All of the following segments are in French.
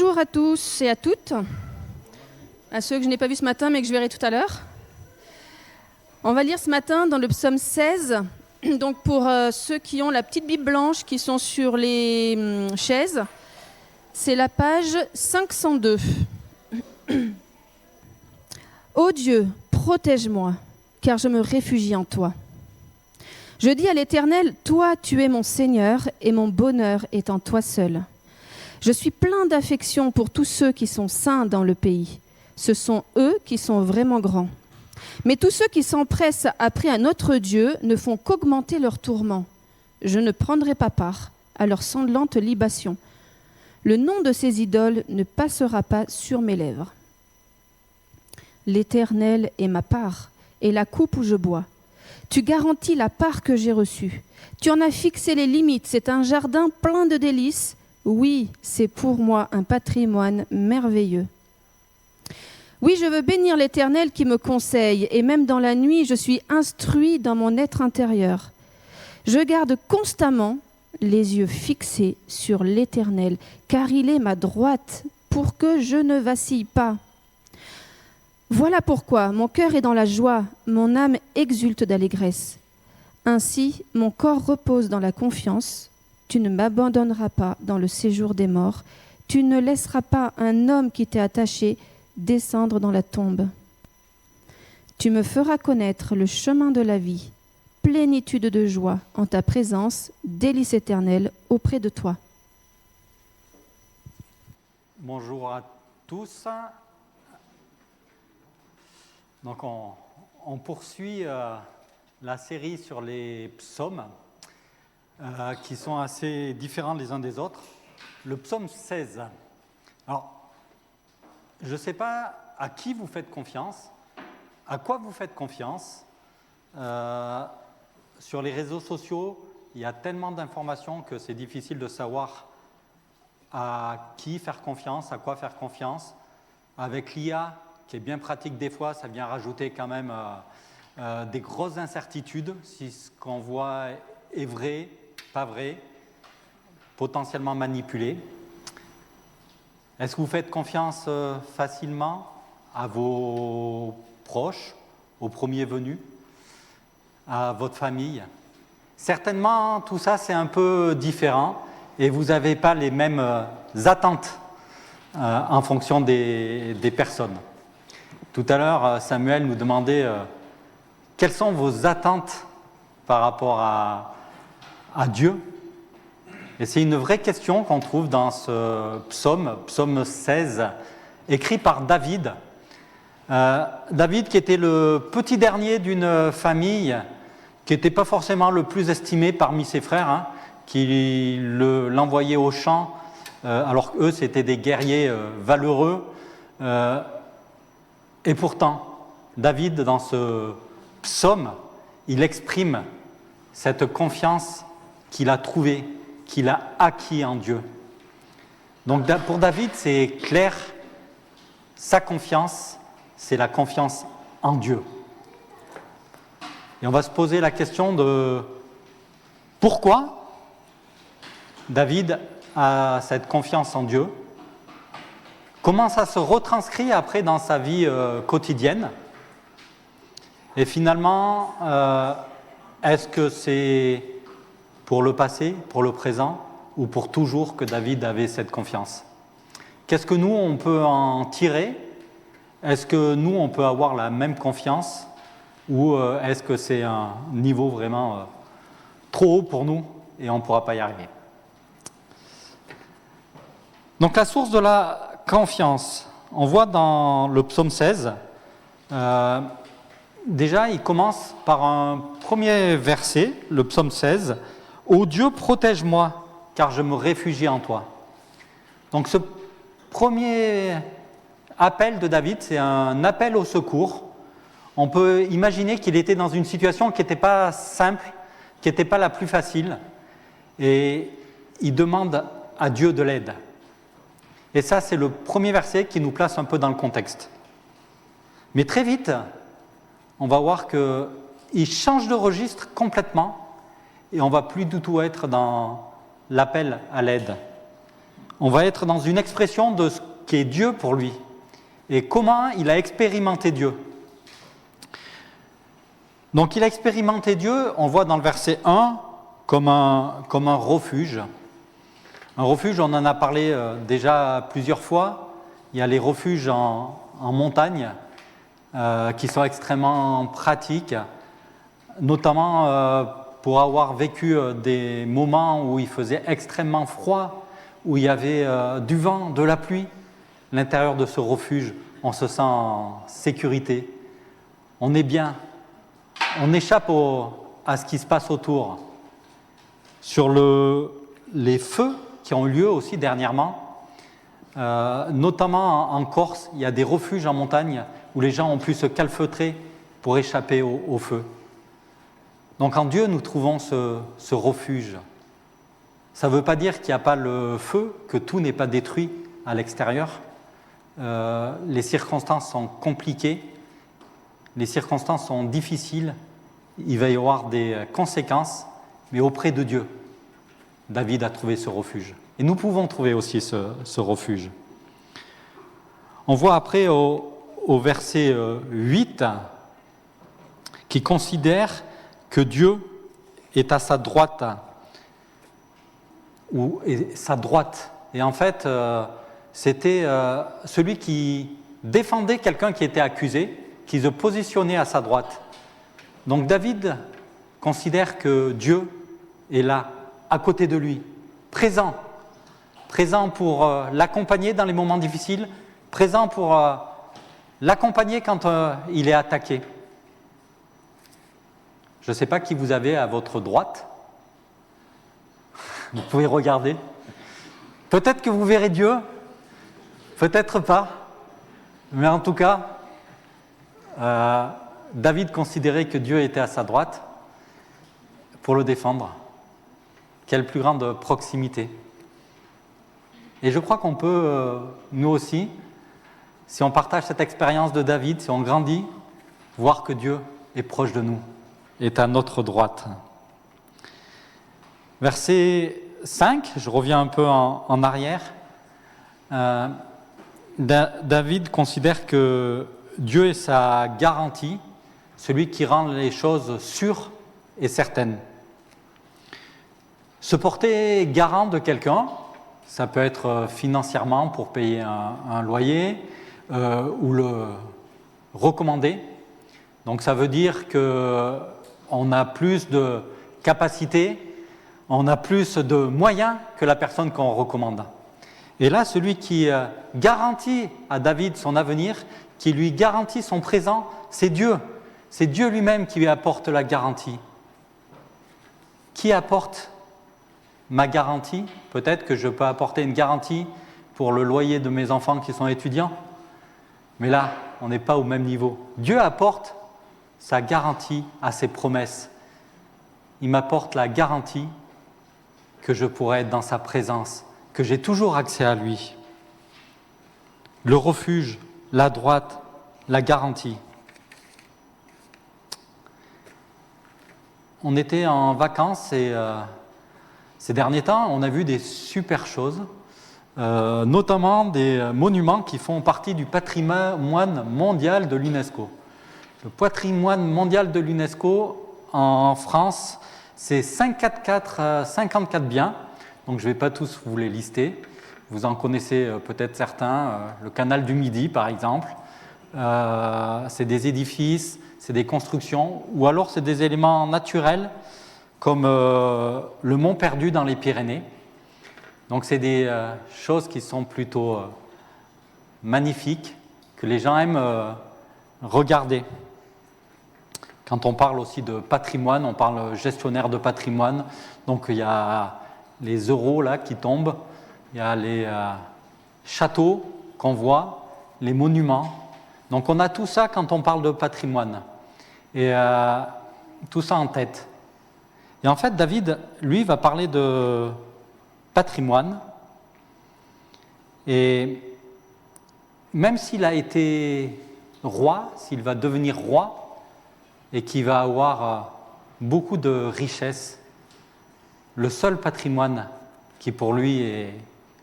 Bonjour à tous et à toutes, à ceux que je n'ai pas vus ce matin mais que je verrai tout à l'heure. On va lire ce matin dans le psaume 16, donc pour ceux qui ont la petite Bible blanche qui sont sur les chaises, c'est la page 502. Ô Dieu, protège-moi, car je me réfugie en toi. Je dis à l'Éternel, toi tu es mon Seigneur et mon bonheur est en toi seul. Je suis plein d'affection pour tous ceux qui sont saints dans le pays. Ce sont eux qui sont vraiment grands. Mais tous ceux qui s'empressent après un autre Dieu ne font qu'augmenter leur tourment. Je ne prendrai pas part à leur sanglante libation. Le nom de ces idoles ne passera pas sur mes lèvres. L'Éternel est ma part et la coupe où je bois. Tu garantis la part que j'ai reçue. Tu en as fixé les limites. C'est un jardin plein de délices. Oui, c'est pour moi un patrimoine merveilleux. Oui, je veux bénir l'Éternel qui me conseille, et même dans la nuit, je suis instruit dans mon être intérieur. Je garde constamment les yeux fixés sur l'Éternel, car il est ma droite, pour que je ne vacille pas. Voilà pourquoi mon cœur est dans la joie, mon âme exulte d'allégresse. Ainsi, mon corps repose dans la confiance. Tu ne m'abandonneras pas dans le séjour des morts. Tu ne laisseras pas un homme qui t'est attaché descendre dans la tombe. Tu me feras connaître le chemin de la vie, plénitude de joie en ta présence, délice éternelle auprès de toi. Bonjour à tous. Donc on poursuit la série sur les psaumes qui sont assez différents les uns des autres. Le psaume 16. Alors, je ne sais pas à qui vous faites confiance, à quoi vous faites confiance. Sur les réseaux sociaux, il y a tellement d'informations que c'est difficile de savoir à qui faire confiance, à quoi faire confiance. Avec l'IA, qui est bien pratique des fois, ça vient rajouter quand même des grosses incertitudes, si ce qu'on voit est vrai, pas vrai, potentiellement manipulé. Est-ce que vous faites confiance facilement à vos proches, aux premiers venus, à votre famille? Certainement, tout ça, c'est un peu différent et vous n'avez pas les mêmes attentes en fonction des personnes. Tout à l'heure, Samuel nous demandait quelles sont vos attentes par rapport à Dieu. Et c'est une vraie question qu'on trouve dans ce psaume 16, écrit par David. David qui était le petit dernier d'une famille qui n'était pas forcément le plus estimé parmi ses frères, qui l'envoyait au champ, alors qu'eux c'était des guerriers valeureux. Et pourtant, David, dans ce psaume, il exprime cette confiance qu'il a trouvée, qu'il a acquis en Dieu. Donc pour David, c'est clair, sa confiance, c'est la confiance en Dieu. Et on va se poser la question de pourquoi David a cette confiance en Dieu, comment ça se retranscrit après dans sa vie quotidienne, et finalement, est-ce que c'est pour le passé, pour le présent, ou pour toujours que David avait cette confiance? Qu'est-ce que nous, on peut en tirer? Est-ce que nous, on peut avoir la même confiance? Ou est-ce que c'est un niveau vraiment trop haut pour nous et on ne pourra pas y arriver? Donc la source de la confiance, on voit dans le psaume 16, déjà il commence par un premier verset, le psaume 16, « Ô Dieu, protège-moi, car je me réfugie en toi ». Donc ce premier appel de David, c'est un appel au secours. On peut imaginer qu'il était dans une situation qui n'était pas simple, qui n'était pas la plus facile, et il demande à Dieu de l'aide. Et ça, c'est le premier verset qui nous place un peu dans le contexte. Mais très vite, on va voir qu'il change de registre complètement, et on ne va plus du tout être dans l'appel à l'aide. on va être dans une expression de ce qu'est Dieu pour lui et comment il a expérimenté Dieu. Donc il a expérimenté Dieu, on voit dans le verset 1, comme un refuge. Un refuge, on en a parlé déjà plusieurs fois. Il y a les refuges en montagne qui sont extrêmement pratiques, notamment pour avoir vécu des moments où il faisait extrêmement froid, où il y avait du vent, de la pluie. À l'intérieur de ce refuge, on se sent en sécurité, on est bien, on échappe à ce qui se passe autour. Sur les feux qui ont eu lieu aussi dernièrement, notamment en Corse, il y a des refuges en montagne où les gens ont pu se calfeutrer pour échapper au feu. Donc en Dieu, nous trouvons ce refuge. Ça ne veut pas dire qu'il n'y a pas le feu, que tout n'est pas détruit à l'extérieur. Les circonstances sont compliquées, les circonstances sont difficiles, il va y avoir des conséquences, mais auprès de Dieu, David a trouvé ce refuge. Et nous pouvons trouver aussi ce refuge. On voit après au verset 8 qui considère que Dieu est à sa droite, ou sa droite. Et en fait, c'était celui qui défendait quelqu'un qui était accusé, qui se positionnait à sa droite. Donc David considère que Dieu est là, à côté de lui, présent pour l'accompagner dans les moments difficiles, présent pour l'accompagner quand il est attaqué. Je ne sais pas qui vous avez à votre droite. Vous pouvez regarder. Peut-être que vous verrez Dieu, peut-être pas. Mais en tout cas, David considérait que Dieu était à sa droite pour le défendre. Quelle plus grande proximité. Et je crois qu'on peut, nous aussi, si on partage cette expérience de David, si on grandit, voir que Dieu est proche de nous, est à notre droite. Verset 5, je reviens un peu en arrière. David considère que Dieu est sa garantie, celui qui rend les choses sûres et certaines. Se porter garant de quelqu'un, ça peut être financièrement pour payer un loyer ou le recommander. Donc ça veut dire qu'on a plus de capacité, on a plus de moyens que la personne qu'on recommande. Et là, celui qui garantit à David son avenir, qui lui garantit son présent, c'est Dieu. C'est Dieu lui-même qui lui apporte la garantie. Qui apporte ma garantie? Peut-être que je peux apporter une garantie pour le loyer de mes enfants qui sont étudiants. Mais là, on n'est pas au même niveau. Dieu apporte sa garantie à ses promesses. Il m'apporte la garantie que je pourrai être dans sa présence, que j'ai toujours accès à lui. Le refuge, la droite, la garantie. On était en vacances et ces derniers temps, on a vu des super choses, notamment des monuments qui font partie du patrimoine mondial de l'UNESCO. Le patrimoine mondial de l'UNESCO en France, c'est 54 biens, donc je ne vais pas tous vous les lister. Vous en connaissez peut-être certains, le canal du Midi par exemple. C'est des édifices, c'est des constructions, ou alors c'est des éléments naturels comme le Mont Perdu dans les Pyrénées. Donc c'est des choses qui sont plutôt magnifiques, que les gens aiment regarder. Quand on parle aussi de patrimoine, on parle gestionnaire de patrimoine. Donc il y a les euros là qui tombent, il y a les châteaux qu'on voit, les monuments. Donc on a tout ça quand on parle de patrimoine. Et tout ça en tête. Et en fait, David, lui, va parler de patrimoine. Et même s'il a été roi, s'il va devenir roi, et qu'il va avoir beaucoup de richesses, le seul patrimoine qui pour lui est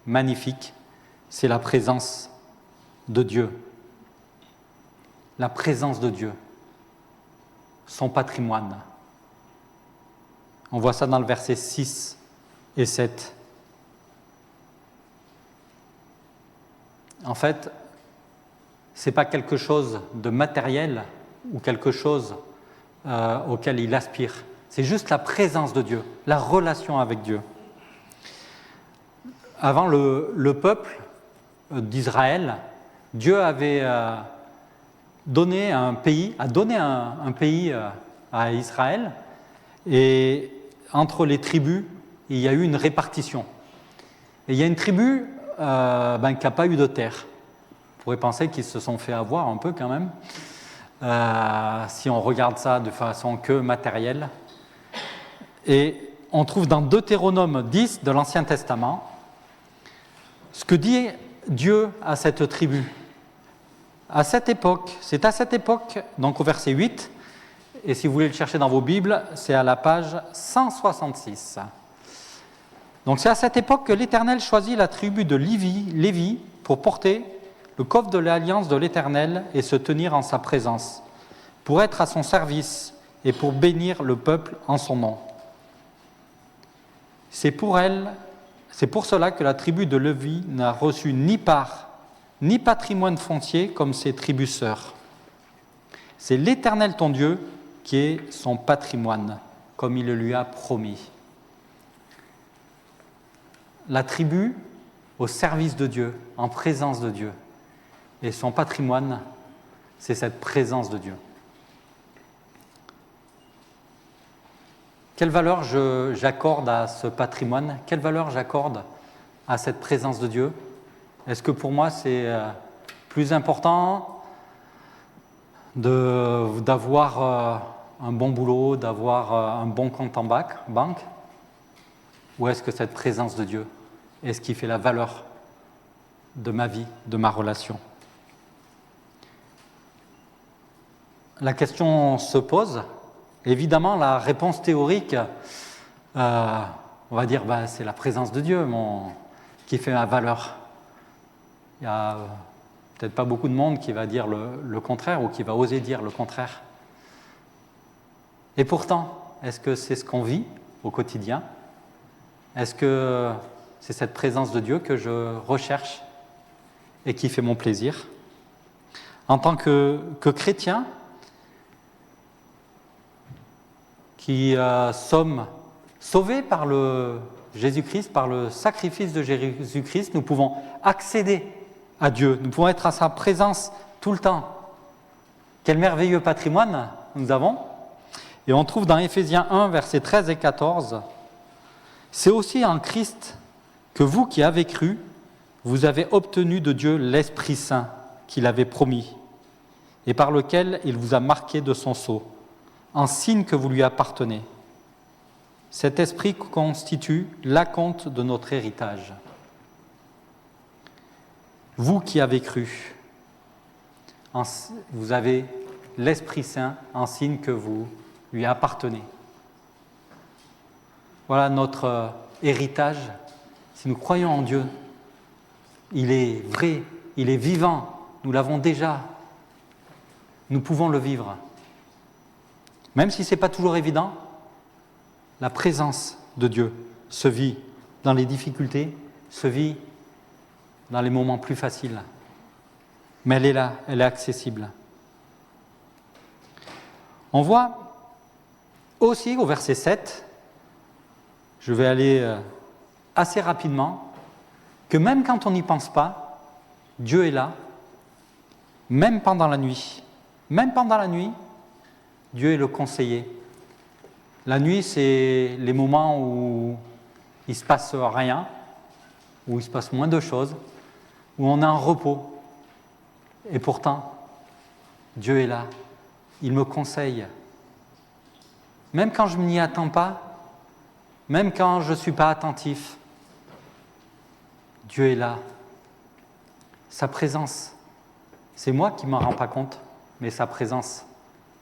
magnifique, c'est la présence de Dieu. La présence de Dieu, son patrimoine. On voit ça dans le verset 6 et 7. En fait, ce n'est pas quelque chose de matériel ou quelque chose auquel il aspire. C'est juste la présence de Dieu, la relation avec Dieu. Avant le peuple d'Israël, Dieu avait donné un pays à Israël, et entre les tribus, il y a eu une répartition. Et il y a une tribu qui n'a pas eu de terre. On pourrait penser qu'ils se sont fait avoir un peu quand même, si on regarde ça de façon que matérielle. Et on trouve dans Deutéronome 10 de l'Ancien Testament ce que dit Dieu à cette tribu. C'est à cette époque, donc au verset 8, et si vous voulez le chercher dans vos Bibles, c'est à la page 166. Donc c'est à cette époque que l'Éternel choisit la tribu de Lévi pour porter le coffre de l'alliance de l'Éternel et se tenir en sa présence, pour être à son service et pour bénir le peuple en son nom. C'est pour cela que la tribu de Lévi n'a reçu ni part, ni patrimoine foncier comme ses tribus sœurs. C'est l'Éternel ton Dieu qui est son patrimoine, comme il le lui a promis. La tribu au service de Dieu, en présence de Dieu. Et son patrimoine, c'est cette présence de Dieu. Quelle valeur j'accorde à ce patrimoine? Quelle valeur j'accorde à cette présence de Dieu? Est-ce que pour moi c'est plus important d'avoir un bon boulot, d'avoir un bon compte en banque? Ou est-ce que cette présence de Dieu est ce qui fait la valeur de ma vie, de ma relation? La question se pose. Évidemment, la réponse théorique, on va dire, c'est la présence de Dieu qui fait ma valeur. Il n'y a peut-être pas beaucoup de monde qui va dire le contraire ou qui va oser dire le contraire. Et pourtant, est-ce que c'est ce qu'on vit au quotidien? Est-ce que c'est cette présence de Dieu que je recherche et qui fait mon plaisir? En tant que chrétien, qui sommes sauvés par Jésus-Christ, par le sacrifice de Jésus-Christ, nous pouvons accéder à Dieu, nous pouvons être à sa présence tout le temps. Quel merveilleux patrimoine nous avons! Et on trouve dans Éphésiens 1, versets 13 et 14, « C'est aussi en Christ que vous qui avez cru, vous avez obtenu de Dieu l'Esprit Saint qu'il avait promis, et par lequel il vous a marqué de son sceau, en signe que vous lui appartenez. Cet esprit constitue l'acompte de notre héritage. Vous qui avez cru, vous avez l'Esprit Saint en signe que vous lui appartenez. Voilà notre héritage. Si nous croyons en Dieu, il est vrai, il est vivant, nous l'avons déjà. Nous pouvons le vivre. Même si ce n'est pas toujours évident, la présence de Dieu se vit dans les difficultés, se vit dans les moments plus faciles. Mais elle est là, elle est accessible. On voit aussi au verset 7, je vais aller assez rapidement, que même quand on n'y pense pas, Dieu est là, même pendant la nuit. Même pendant la nuit, Dieu est le conseiller. La nuit, c'est les moments où il ne se passe rien, où il se passe moins de choses, où on est en repos. Et pourtant, Dieu est là. Il me conseille. Même quand je ne m'y attends pas, même quand je ne suis pas attentif, Dieu est là. Sa présence, c'est moi qui ne m'en rends pas compte, mais sa présence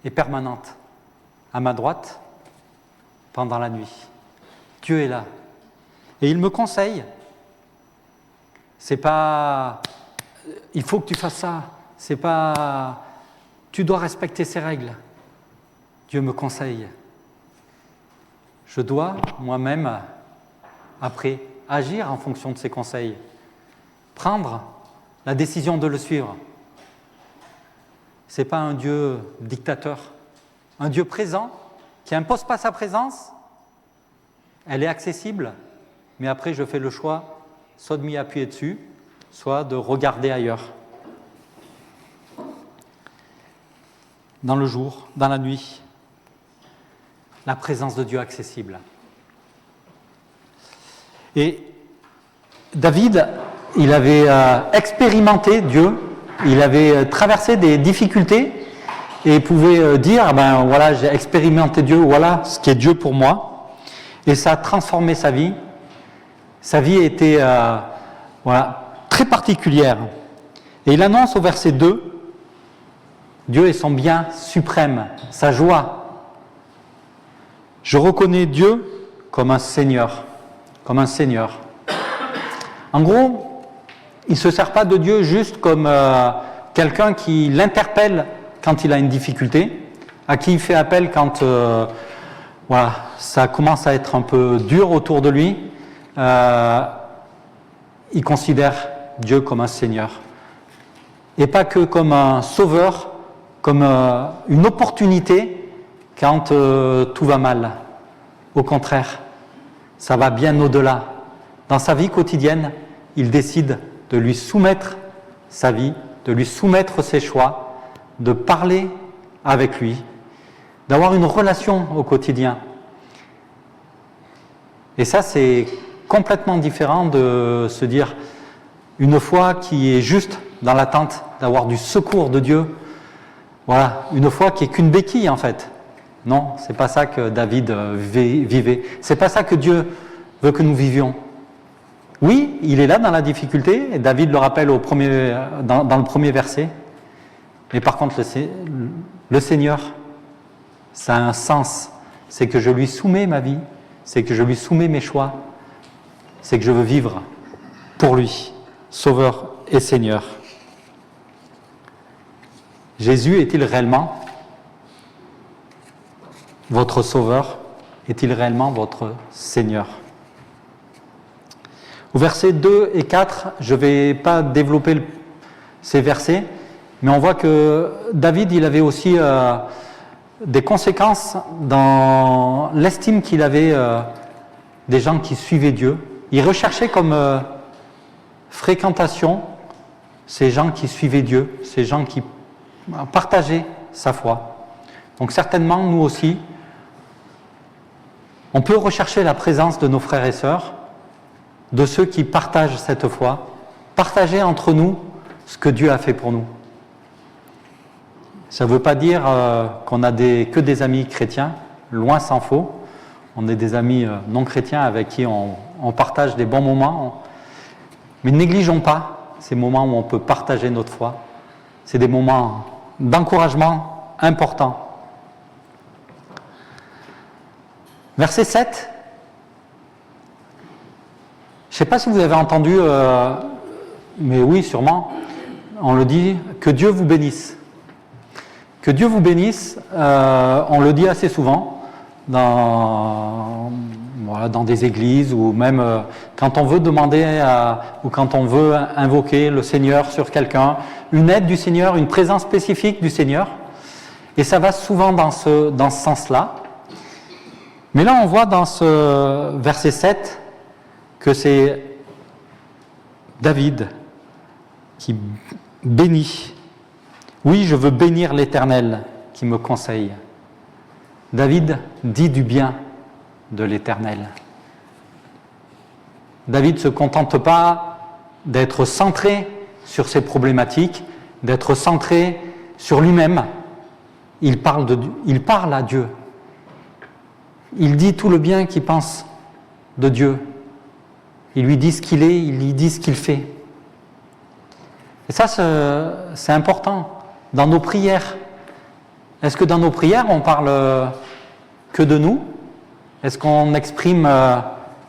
est permanente, à ma droite, pendant la nuit. Dieu est là. Et il me conseille. C'est pas il faut que tu fasses ça. C'est pas tu dois respecter ces règles. Dieu me conseille. Je dois moi-même, après, agir en fonction de ses conseils. Prendre la décision de le suivre. Ce n'est pas un Dieu dictateur. Un Dieu présent qui n'impose pas sa présence. Elle est accessible, mais après je fais le choix soit de m'y appuyer dessus, soit de regarder ailleurs. Dans le jour, dans la nuit, la présence de Dieu accessible. Et David, il avait expérimenté Dieu, il avait traversé des difficultés et pouvait dire, ben voilà, j'ai expérimenté Dieu, voilà ce qui est Dieu pour moi. Et ça a transformé sa vie. Sa vie était très particulière. Et il annonce au verset 2, Dieu est son bien suprême, sa joie. Je reconnais Dieu comme un Seigneur. Comme un Seigneur. En gros, il ne se sert pas de Dieu juste comme quelqu'un qui l'interpelle quand il a une difficulté, à qui il fait appel quand ça commence à être un peu dur autour de lui. Il considère Dieu comme un Seigneur. Et pas que comme un sauveur, comme une opportunité quand tout va mal. Au contraire, ça va bien au-delà. Dans sa vie quotidienne, il décide de lui soumettre sa vie, de lui soumettre ses choix, de parler avec lui, d'avoir une relation au quotidien. Et ça, c'est complètement différent de se dire une foi qui est juste dans l'attente d'avoir du secours de Dieu. Voilà, une foi qui est qu'une béquille en fait. Non, c'est pas ça que David vivait. C'est pas ça que Dieu veut que nous vivions. Oui, il est là dans la difficulté, et David le rappelle dans le premier verset. Mais par contre, le Seigneur, ça a un sens. C'est que je lui soumets ma vie, c'est que je lui soumets mes choix, c'est que je veux vivre pour lui, Sauveur et Seigneur. Jésus est-il réellement votre Sauveur? Est-il réellement votre Seigneur? Au versets 2 et 4, je ne vais pas développer ces versets, mais on voit que David, il avait aussi des conséquences dans l'estime qu'il avait des gens qui suivaient Dieu. Il recherchait comme fréquentation ces gens qui suivaient Dieu, ces gens qui partageaient sa foi. Donc certainement, nous aussi, on peut rechercher la présence de nos frères et sœurs, de ceux qui partagent cette foi, partager entre nous ce que Dieu a fait pour nous. Ça ne veut pas dire qu'on a que des amis chrétiens, loin s'en faut. On est des amis non chrétiens avec qui on partage des bons moments. Mais ne négligeons pas ces moments où on peut partager notre foi. C'est des moments d'encouragement importants. Verset 7. Je ne sais pas si vous avez entendu, mais oui, sûrement, on le dit, que Dieu vous bénisse. Que Dieu vous bénisse, on le dit assez souvent dans des églises ou même quand on veut demander ou quand on veut invoquer le Seigneur sur quelqu'un, une aide du Seigneur, une présence spécifique du Seigneur. Et ça va souvent dans ce sens-là. Mais là, on voit dans ce verset 7 que c'est David qui bénit. Oui, je veux bénir l'Éternel qui me conseille. David dit du bien de l'Éternel. David ne se contente pas d'être centré sur ses problématiques, d'être centré sur lui-même. Il parle à Dieu. Il dit tout le bien qu'il pense de Dieu. Il lui dit ce qu'il est, il lui dit ce qu'il fait. Et ça, c'est important. Dans nos prières, est-ce que dans nos prières, on parle que de nous? Est-ce qu'on exprime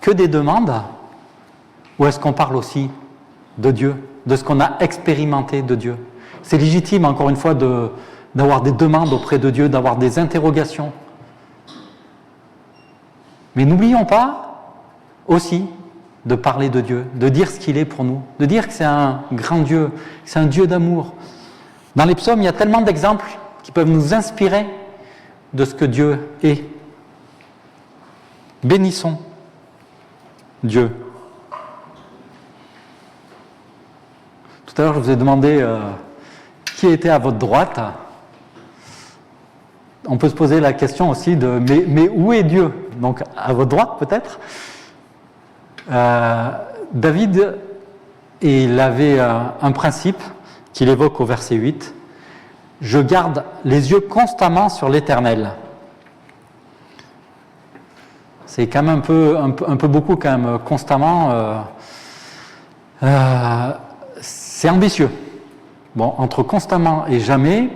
que des demandes? Ou est-ce qu'on parle aussi de Dieu, de ce qu'on a expérimenté de Dieu. C'est légitime, encore une fois, d'avoir des demandes auprès de Dieu, d'avoir des interrogations. Mais n'oublions pas aussi de parler de Dieu, de dire ce qu'il est pour nous, de dire que c'est un grand Dieu, que c'est un Dieu d'amour. Dans les psaumes, il y a tellement d'exemples qui peuvent nous inspirer de ce que Dieu est. Bénissons Dieu. Tout à l'heure, je vous ai demandé qui était à votre droite. On peut se poser la question aussi de mais où est Dieu? Donc à votre droite peut-être. David, il avait un principe qu'il évoque au verset 8. Je garde les yeux constamment sur l'Éternel. C'est quand même un peu beaucoup quand même, constamment. C'est ambitieux. Bon, entre constamment et jamais,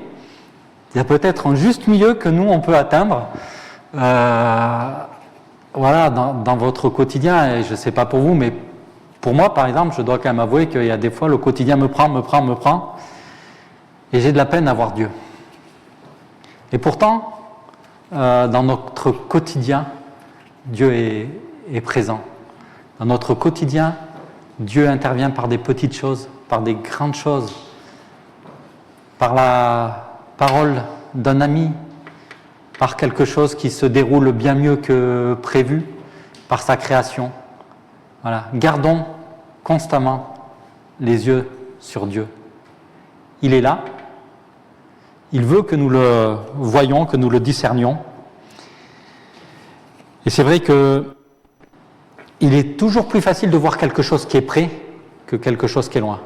il y a peut-être un juste milieu que nous, on peut atteindre. Voilà, dans votre quotidien, et je ne sais pas pour vous, mais pour moi, par exemple, je dois quand même avouer qu'il y a des fois, le quotidien me prend, et j'ai de la peine à voir Dieu. Et pourtant, dans notre quotidien, Dieu est présent. Dans notre quotidien, Dieu intervient par des petites choses, par des grandes choses, par la parole d'un ami, par quelque chose qui se déroule bien mieux que prévu, par sa création. Voilà. Gardons constamment les yeux sur Dieu. Il est là. Il veut que nous le voyions, que nous le discernions. Et c'est vrai que il est toujours plus facile de voir quelque chose qui est près que quelque chose qui est loin.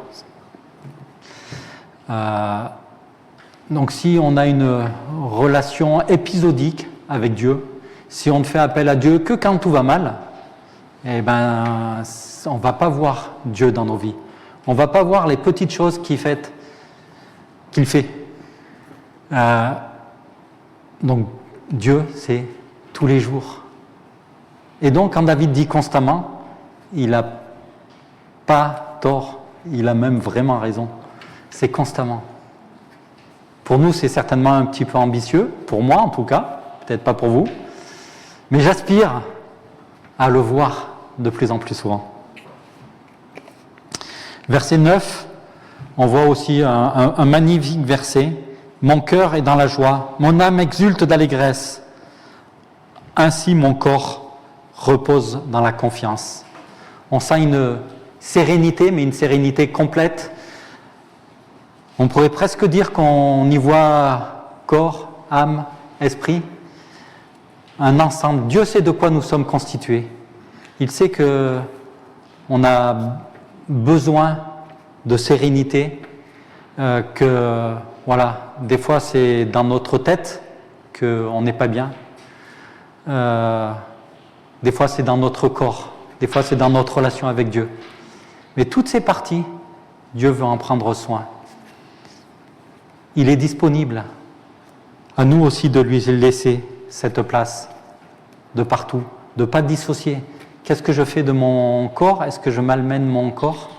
Donc si on a une relation épisodique avec Dieu, si on ne fait appel à Dieu que quand tout va mal, eh ben, on ne va pas voir Dieu dans nos vies. On ne va pas voir les petites choses qu'il fait. Donc Dieu, c'est tous les jours. Et donc quand David dit constamment, il n'a pas tort, il a même vraiment raison. C'est constamment. Pour nous, c'est certainement un petit peu ambitieux, pour moi en tout cas, peut-être pas pour vous, mais j'aspire à le voir de plus en plus souvent. Verset 9, on voit aussi un magnifique verset. Mon cœur est dans la joie, mon âme exulte d'allégresse. Ainsi mon corps repose dans la confiance. On sent une sérénité, mais une sérénité complète. On pourrait presque dire qu'on y voit corps, âme, esprit, un ensemble. Dieu sait de quoi nous sommes constitués. Il sait que on a besoin de sérénité, que voilà, des fois c'est dans notre tête qu'on n'est pas bien. Des fois c'est dans notre corps, des fois c'est dans notre relation avec Dieu. Mais toutes ces parties, Dieu veut en prendre soin. Il est disponible. À nous aussi de lui laisser cette place de partout, de ne pas dissocier. Qu'est-ce que je fais de mon corps? Est-ce que je malmène mon corps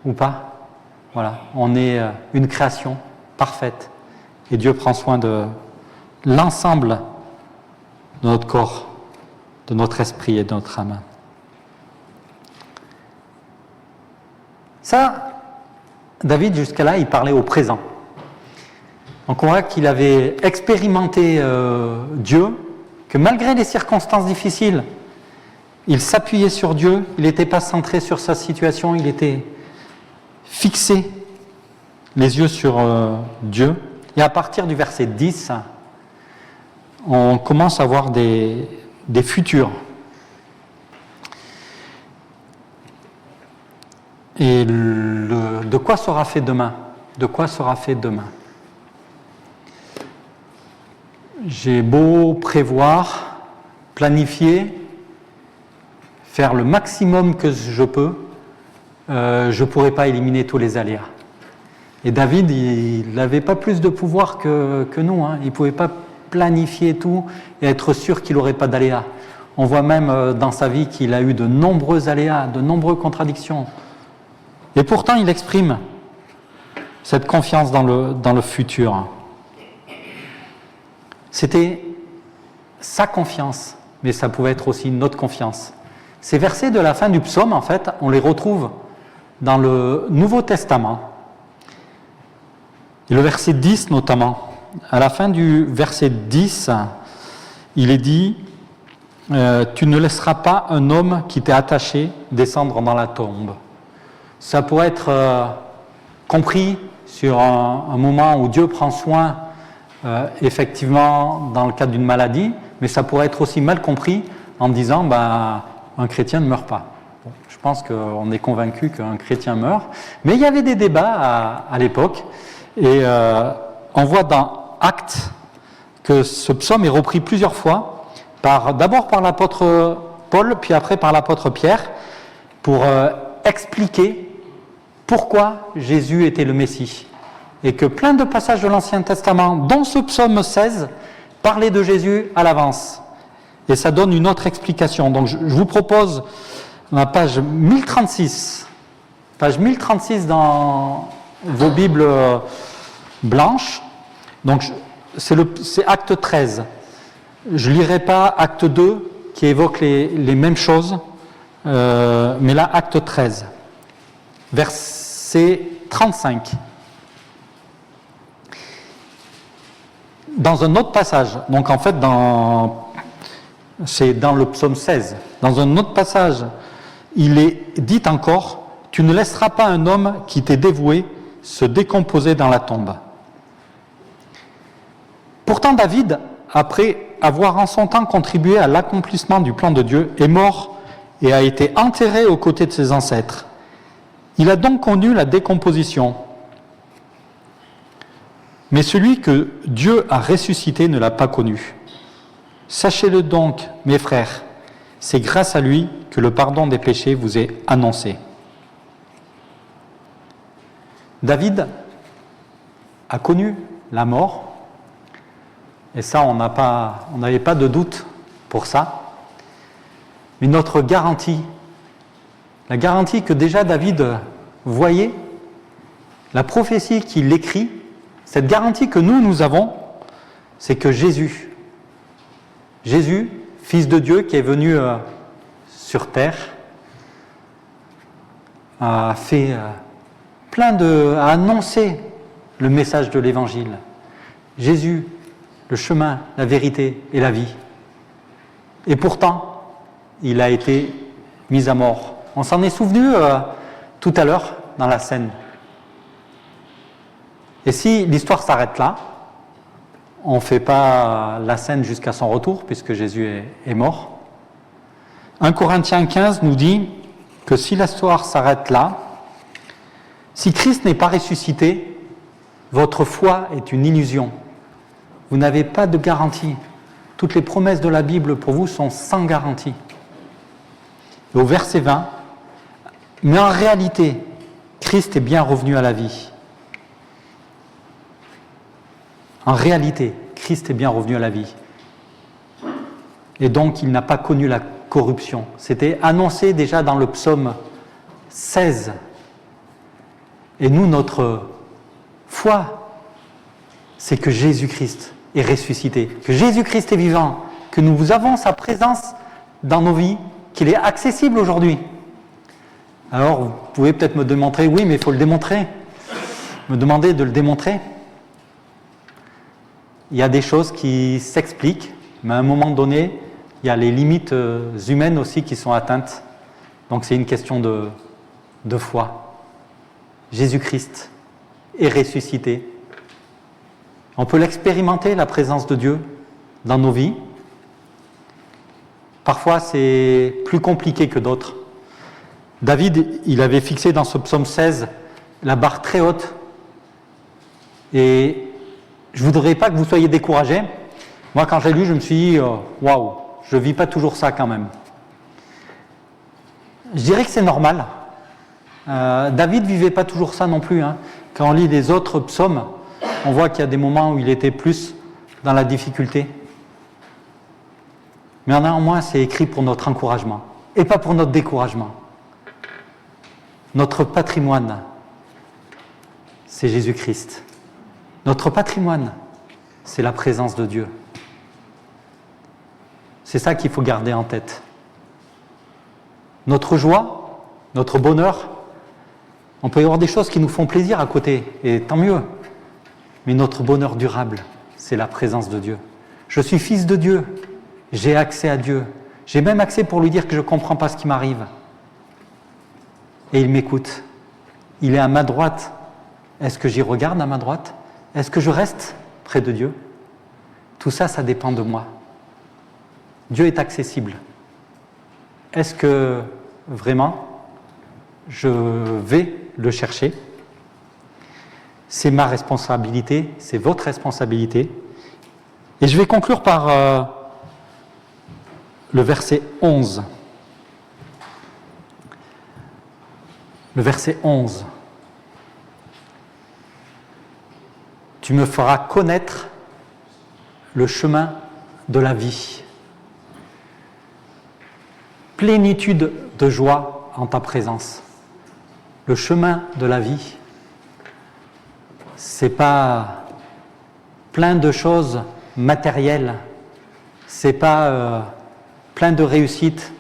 ou pas? Voilà, on est une création parfaite et Dieu prend soin de l'ensemble de notre corps, de notre esprit et de notre âme. Ça, David, jusqu'à là, il parlait au présent. Donc on voit qu'il avait expérimenté Dieu, que malgré les circonstances difficiles, il s'appuyait sur Dieu, il n'était pas centré sur sa situation, il était fixé les yeux sur Dieu. Et à partir du verset 10, on commence à voir des futurs. Et de quoi sera fait demain? De quoi sera fait demain? J'ai beau prévoir, planifier, faire le maximum que je peux, je ne pourrai pas éliminer tous les aléas. Et David, il n'avait pas plus de pouvoir que nous. Hein. Il ne pouvait pas planifier tout et être sûr qu'il n'aurait pas d'aléas. On voit même dans sa vie qu'il a eu de nombreux aléas, de nombreuses contradictions. Et pourtant, il exprime cette confiance dans le futur. C'était sa confiance, mais ça pouvait être aussi notre confiance. Ces versets de la fin du psaume, en fait, on les retrouve dans le Nouveau Testament. Et le verset 10 notamment. À la fin du verset 10, il est dit « Tu ne laisseras pas un homme qui t'est attaché descendre dans la tombe ». Ça pourrait être compris sur un moment où Dieu prend soin, effectivement, dans le cadre d'une maladie, mais ça pourrait être aussi mal compris en disant un chrétien ne meurt pas. Bon, je pense qu'on est convaincu qu'un chrétien meurt, mais il y avait des débats à l'époque, et on voit dans Actes que ce psaume est repris plusieurs fois, d'abord par l'apôtre Paul, puis après par l'apôtre Pierre, pour expliquer pourquoi Jésus était le Messie. Et que plein de passages de l'Ancien Testament, dont ce psaume 16, parlaient de Jésus à l'avance. Et ça donne une autre explication. Donc je vous propose la page 1036. Page 1036 dans vos Bibles blanches. Donc c'est Acte 13. Je ne lirai pas Acte 2 qui évoque les mêmes choses, mais là Acte 13. Verset 35. Dans un autre passage, donc en fait c'est dans le psaume 16, dans un autre passage, il est dit encore « Tu ne laisseras pas un homme qui t'est dévoué se décomposer dans la tombe ». Pourtant David, après avoir en son temps contribué à l'accomplissement du plan de Dieu, est mort et a été enterré aux côtés de ses ancêtres. Il a donc connu la décomposition. Mais celui que Dieu a ressuscité ne l'a pas connu. Sachez-le donc, mes frères, c'est grâce à lui que le pardon des péchés vous est annoncé. David a connu la mort, et ça, on n'avait pas de doute pour ça. Mais notre garantie, la garantie que déjà David voyait, la prophétie qu'il écrit, cette garantie que nous avons, c'est que Jésus, Fils de Dieu qui est venu sur terre, a annoncé le message de l'Évangile. Jésus, le chemin, la vérité et la vie. Et pourtant, il a été mis à mort. On s'en est souvenu tout à l'heure dans la scène. Et si l'histoire s'arrête là, on ne fait pas la scène jusqu'à son retour, puisque Jésus est mort. 1 Corinthiens 15 nous dit que si l'histoire s'arrête là, si Christ n'est pas ressuscité, votre foi est une illusion. Vous n'avez pas de garantie. Toutes les promesses de la Bible pour vous sont sans garantie. Et au verset 20, mais en réalité, Christ est bien revenu à la vie. En réalité, Christ est bien revenu à la vie. Et donc, il n'a pas connu la corruption. C'était annoncé déjà dans le psaume 16. Et nous, notre foi, c'est que Jésus-Christ est ressuscité, que Jésus-Christ est vivant, que nous avons sa présence dans nos vies, qu'il est accessible aujourd'hui. Alors, vous pouvez peut-être me démontrer, oui, mais il faut le démontrer. Me demander de le démontrer. Il y a des choses qui s'expliquent, mais à un moment donné, il y a les limites humaines aussi qui sont atteintes. Donc c'est une question de foi. Jésus-Christ est ressuscité. On peut l'expérimenter, la présence de Dieu, dans nos vies. Parfois, c'est plus compliqué que d'autres. David, il avait fixé dans ce psaume 16 la barre très haute. Et je ne voudrais pas que vous soyez découragés. Moi, quand j'ai lu, je me suis dit, waouh, je ne vis pas toujours ça quand même. Je dirais que c'est normal. David ne vivait pas toujours ça non plus. Hein. Quand on lit les autres psaumes, on voit qu'il y a des moments où il était plus dans la difficulté. Mais néanmoins, c'est écrit pour notre encouragement et pas pour notre découragement. Notre patrimoine, c'est Jésus-Christ. Notre patrimoine, c'est la présence de Dieu. C'est ça qu'il faut garder en tête. Notre joie, notre bonheur, on peut y avoir des choses qui nous font plaisir à côté, et tant mieux. Mais notre bonheur durable, c'est la présence de Dieu. Je suis fils de Dieu, j'ai accès à Dieu. J'ai même accès pour lui dire que je ne comprends pas ce qui m'arrive. Et il m'écoute. Il est à ma droite. Est-ce que j'y regarde à ma droite? Est-ce que je reste près de Dieu? Tout ça, ça dépend de moi. Dieu est accessible. Est-ce que vraiment je vais le chercher? C'est ma responsabilité, c'est votre responsabilité. Et je vais conclure par le verset 11. Le verset 11. Tu me feras connaître le chemin de la vie. Plénitude de joie en ta présence. Le chemin de la vie, c'est pas plein de choses matérielles, c'est pas plein de réussites,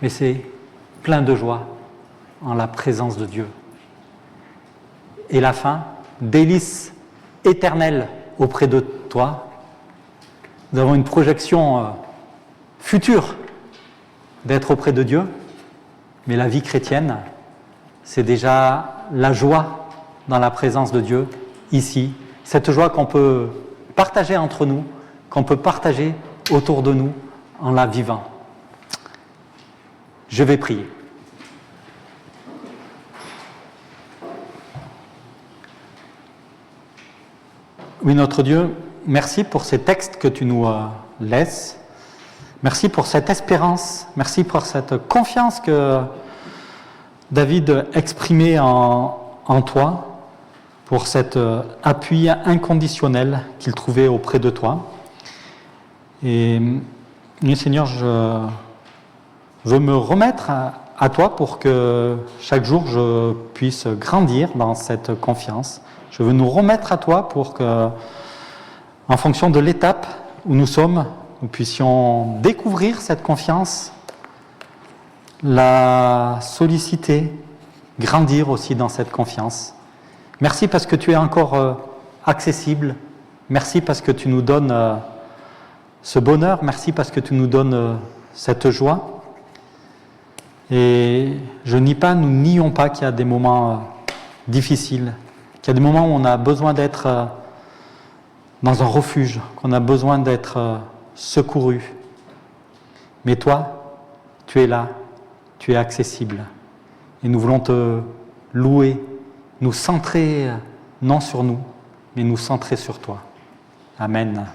mais c'est plein de joie en la présence de Dieu. Et la fin, délices éternelles auprès de toi. Nous avons une projection future d'être auprès de Dieu, mais la vie chrétienne, c'est déjà la joie dans la présence de Dieu, ici. Cette joie qu'on peut partager entre nous, qu'on peut partager autour de nous en la vivant. Je vais prier. Oui, notre Dieu, merci pour ces textes que tu nous laisses. Merci pour cette espérance. Merci pour cette confiance que David exprimait en toi, pour cet appui inconditionnel qu'il trouvait auprès de toi. Et Seigneur, je veux me remettre à toi pour que chaque jour je puisse grandir dans cette confiance. Je veux nous remettre à toi pour que, en fonction de l'étape où nous sommes, nous puissions découvrir cette confiance, la solliciter, grandir aussi dans cette confiance. Merci parce que tu es encore accessible. Merci parce que tu nous donnes ce bonheur. Merci parce que tu nous donnes cette joie. Et je nie pas, nous nions pas qu'il y a des moments difficiles, qu'il y a des moments où on a besoin d'être dans un refuge, qu'on a besoin d'être secouru. Mais toi, tu es là, tu es accessible. Et nous voulons te louer, nous centrer, non sur nous, mais nous centrer sur toi. Amen.